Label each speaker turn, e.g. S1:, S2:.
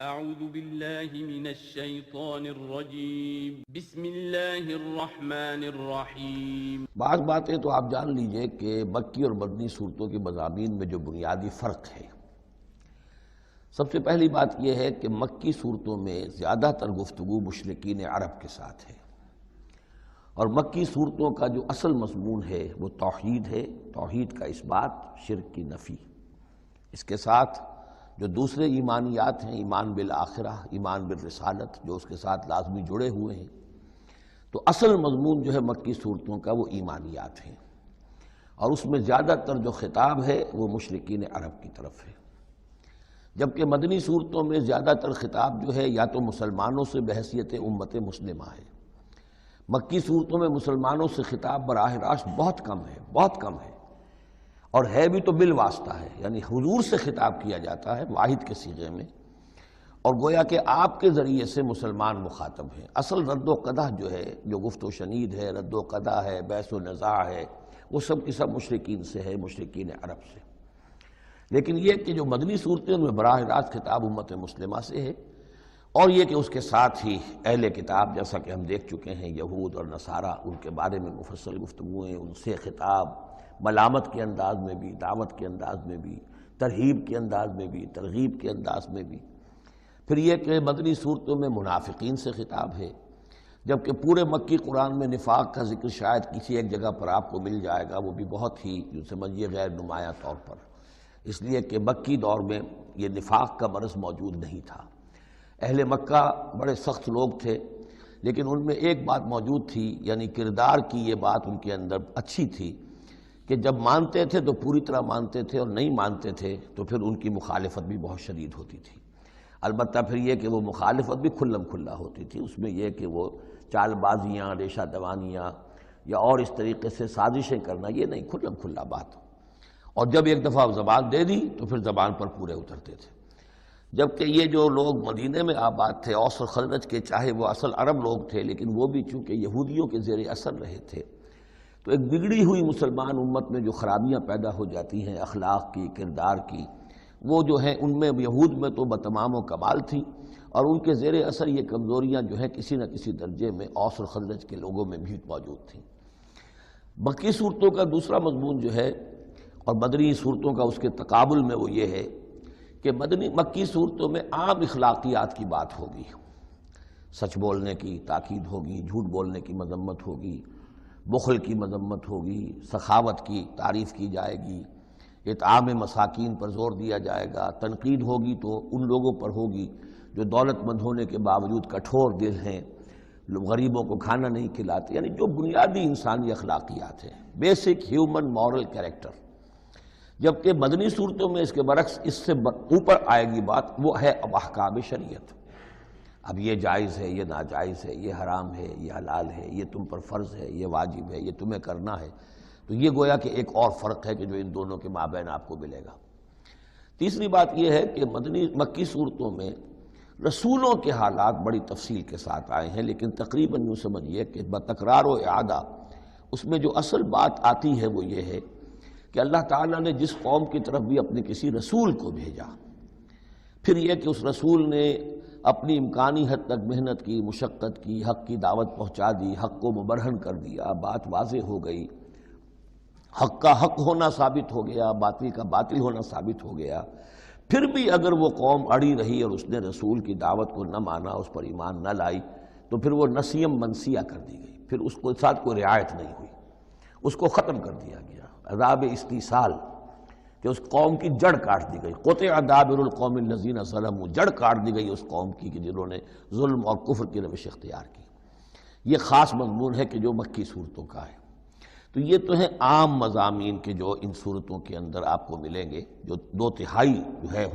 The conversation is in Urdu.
S1: اعوذ باللہ من الشیطان الرجیم بسم اللہ الرحمن الرحیم۔
S2: بعض باتیں تو آپ جان لیجئے کہ مکی اور مدنی صورتوں کے مضامین میں جو بنیادی فرق ہے، سب سے پہلی بات یہ ہے کہ مکی صورتوں میں زیادہ تر گفتگو مشرکین عرب کے ساتھ ہے، اور مکی صورتوں کا جو اصل مضمون ہے وہ توحید ہے، توحید کا اثبات، شرک کی نفی۔ اس کے ساتھ جو دوسرے ایمانیات ہیں، ایمان بالآخرہ، ایمان بالرسالت، جو اس کے ساتھ لازمی جڑے ہوئے ہیں، تو اصل مضمون جو ہے مکی صورتوں کا وہ ایمانیات ہیں، اور اس میں زیادہ تر جو خطاب ہے وہ مشرکین عرب کی طرف ہے، جبکہ مدنی صورتوں میں زیادہ تر خطاب جو ہے یا تو مسلمانوں سے بحیثیت امت مسلمہ ہے۔ مکی صورتوں میں مسلمانوں سے خطاب براہ راست بہت کم ہے، بہت کم ہے، اور ہے بھی تو بالواسطہ ہے، یعنی حضور سے خطاب کیا جاتا ہے واحد کے صیغے میں، اور گویا کہ آپ کے ذریعے سے مسلمان مخاطب ہیں۔ اصل رد و قدح جو ہے، جو گفت و شنید ہے، رد و قدح ہے، بحث و نزاع ہے، وہ سب کی سب مشرکین سے ہے، مشرکین عرب سے۔ لیکن یہ کہ جو مدنی صورتیں ان میں براہ راست خطاب امت مسلمہ سے ہے، اور یہ کہ اس کے ساتھ ہی اہل کتاب، جیسا کہ ہم دیکھ چکے ہیں، یہود اور نصارہ، ان کے بارے میں مفصل گفتگویں، ان سے خطاب ملامت کے انداز میں بھی، دعوت کے انداز میں بھی، ترہیب کے انداز میں بھی، ترغیب کے انداز میں بھی۔ پھر یہ کہ مدنی صورتوں میں منافقین سے خطاب ہے، جبکہ پورے مکی قرآن میں نفاق کا ذکر شاید کسی ایک جگہ پر آپ کو مل جائے گا، وہ بھی بہت ہی جو سمجھیے غیر نمایاں طور پر، اس لیے کہ مکی دور میں یہ نفاق کا مرض موجود نہیں تھا۔ اہل مکہ بڑے سخت لوگ تھے، لیکن ان میں ایک بات موجود تھی، یعنی کردار کی یہ بات ان کے اندر اچھی تھی کہ جب مانتے تھے تو پوری طرح مانتے تھے، اور نہیں مانتے تھے تو پھر ان کی مخالفت بھی بہت شدید ہوتی تھی۔ البتہ پھر یہ کہ وہ مخالفت بھی کھلم کھلا ہوتی تھی، اس میں یہ کہ وہ چال بازیاں، ریشہ دوانیاں یا اور اس طریقے سے سازشیں کرنا، یہ نہیں، کھلم کھلا بات۔ اور جب ایک دفعہ زبان دے دی تو پھر زبان پر پورے اترتے تھے۔ جبکہ یہ جو لوگ مدینے میں آباد تھے، اوس اور خزرج کے، چاہے وہ اصل عرب لوگ تھے، لیکن وہ بھی چونکہ یہودیوں کے زیر اثر رہے تھے، تو ایک بگڑی ہوئی مسلمان امت میں جو خرابیاں پیدا ہو جاتی ہیں اخلاق کی، کردار کی، وہ جو ہیں ان میں یہود میں تو بتمام و کمال تھی، اور ان کے زیر اثر یہ کمزوریاں جو ہیں کسی نہ کسی درجے میں اوس اور خزرج کے لوگوں میں بھی موجود تھیں۔ مکی صورتوں کا دوسرا مضمون جو ہے، اور مدنی صورتوں کا اس کے تقابل میں، وہ یہ ہے کہ مکی صورتوں میں عام اخلاقیات کی بات ہوگی، سچ بولنے کی تاکید ہوگی، جھوٹ بولنے کی مذمت ہوگی، بخل کی مذمت ہوگی، سخاوت کی تعریف کی جائے گی، اطعام مساکین پر زور دیا جائے گا، تنقید ہوگی تو ان لوگوں پر ہوگی جو دولت مند ہونے کے باوجود کٹھور دل ہیں، غریبوں کو کھانا نہیں کھلاتے، یعنی جو بنیادی انسانی اخلاقیات ہیں، بیسک ہیومن مورل کریکٹر۔ جبکہ مدنی صورتوں میں اس کے برعکس اس سے اوپر آئے گی بات، وہ ہے اب احکام شریعت۔ اب یہ جائز ہے، یہ ناجائز ہے، یہ حرام ہے، یہ حلال ہے، یہ تم پر فرض ہے، یہ واجب ہے، یہ تمہیں کرنا ہے۔ تو یہ گویا کہ ایک اور فرق ہے کہ جو ان دونوں کے مابین آپ کو ملے گا۔ تیسری بات یہ ہے کہ مکی صورتوں میں رسولوں کے حالات بڑی تفصیل کے ساتھ آئے ہیں، لیکن تقریباً یوں سمجھیے کہ بتکرار و اعادہ اس میں جو اصل بات آتی ہے وہ یہ ہے کہ اللہ تعالیٰ نے جس قوم کی طرف بھی اپنے کسی رسول کو بھیجا، پھر یہ کہ اس رسول نے اپنی امکانی حد تک محنت کی، مشقت کی، حق کی دعوت پہنچا دی، حق کو مبرہن کر دیا، بات واضح ہو گئی، حق کا حق ہونا ثابت ہو گیا، باطل کا باطل ہونا ثابت ہو گیا، پھر بھی اگر وہ قوم اڑی رہی اور اس نے رسول کی دعوت کو نہ مانا، اس پر ایمان نہ لائی، تو پھر وہ نسیم منسیہ کر دی گئی، پھر اس کے ساتھ کوئی رعایت نہیں ہوئی، اس کو ختم کر دیا گیا، عذاب استیصال، کہ اس قوم کی جڑ کاٹ دی گئی، قطع دابر القوم الذین ظلموا، جڑ کاٹ دی گئی اس قوم کی کہ جنہوں نے ظلم اور کفر کی روش اختیار کی۔ یہ خاص مضمون ہے کہ جو مکی صورتوں کا ہے۔ تو یہ تو ہیں عام مضامین کے جو ان صورتوں کے اندر آپ کو ملیں گے، جو 2/3 جو ہے